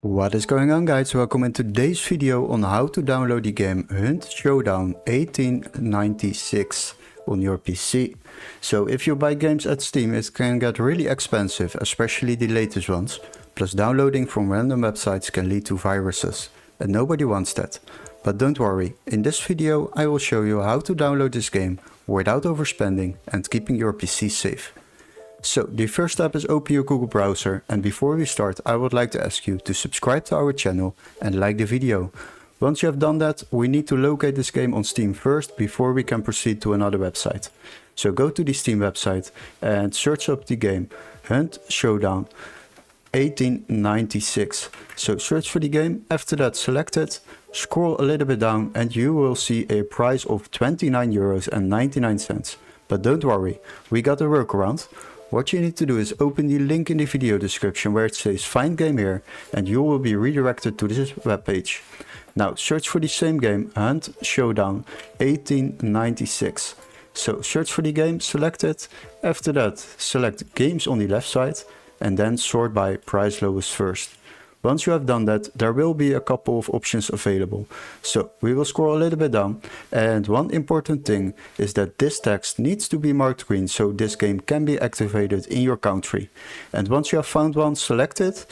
What is going on, guys? Welcome in today's video on how to download the game Hunt Showdown 1896 on your PC. So if you buy games at Steam, it can get really expensive, especially the latest ones. Plus downloading from random websites can lead to viruses, and nobody wants that. But don't worry, in this video I will show you how to download this game without overspending and keeping your PC safe. So the first step is open your Google browser, and before we start I would like to ask you to subscribe to our channel and like the video. Once you have done that, we need to locate this game on Steam first before we can proceed to another website. So go to the Steam website and search up the game Hunt Showdown 1896. So search for the game, after that select it, scroll a little bit down and you will see a price of €29.99. But don't worry, we got a workaround. What you need to do is open the link in the video description where it says find game here, and you will be redirected to this webpage. Now search for the same game, Hunt Showdown 1896. So search for the game, select it, after that select games on the left side and then sort by price lowest first. Once you have done that, there will be a couple of options available. So we will scroll a little bit down, and one important thing is that this text needs to be marked green so this game can be activated in your country. And once you have found one, select it.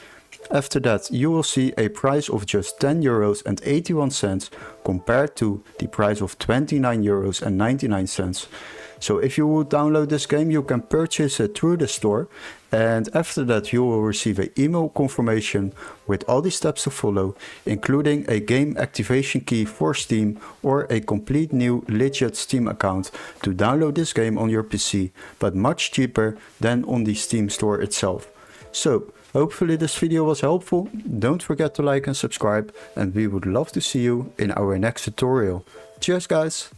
After that you will see a price of just €10.81 compared to the price of €29.99. So if you would download this game, you can purchase it through the store, and after that you will receive an email confirmation with all the steps to follow, including a game activation key for Steam or a complete new legit Steam account to download this game on your PC, but much cheaper than on the Steam store itself. So hopefully this video was helpful. Don't forget to like and subscribe, and we would love to see you in our next tutorial. Cheers guys!